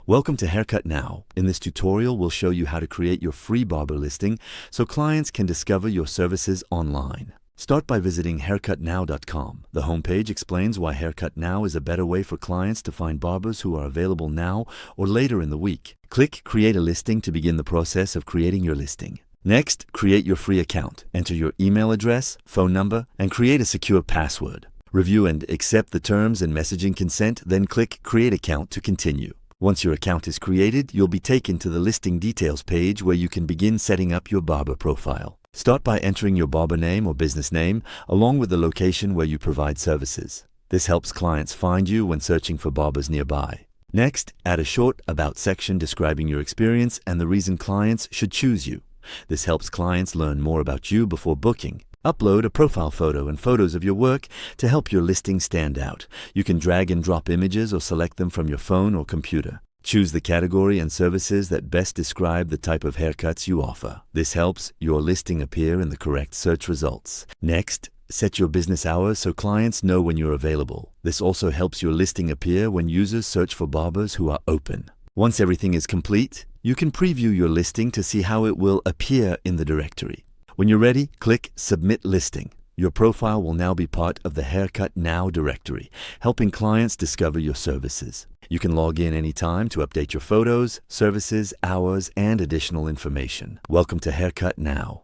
Welcome to Haircut Now. In this tutorial, we'll show you how to create your free barber listing so clients can discover your services online. Start by visiting haircutnow.com. The homepage explains why Haircut Now is a better way for clients to find barbers who are available now or later in the week. Click Create a Listing to begin the process of creating your listing. Next, create your free account. Enter your email address, phone number, and create a secure password. Review and accept the terms and messaging consent, then click Create Account to continue. Once your account is created, you'll be taken to the listing details page where you can begin setting up your barber profile. Start by entering your barber name or business name, along with the location where you provide services. This helps clients find you when searching for barbers nearby. Next, add a short About section describing your experience and the reason clients should choose you. This helps clients learn more about you before booking. Upload a profile photo and photos of your work to help your listing stand out. You can drag and drop images or select them from your phone or computer. Choose the category and services that best describe the type of haircuts you offer. This helps your listing appear in the correct search results. Next, set your business hours so clients know when you're available. This also helps your listing appear when users search for barbers who are open. Once everything is complete, you can preview your listing to see how it will appear in the directory. When you're ready, click Submit Listing. Your profile will now be part of the Haircut Now directory, helping clients discover your services. You can log in anytime to update your photos, services, hours, and additional information. Welcome to Haircut Now.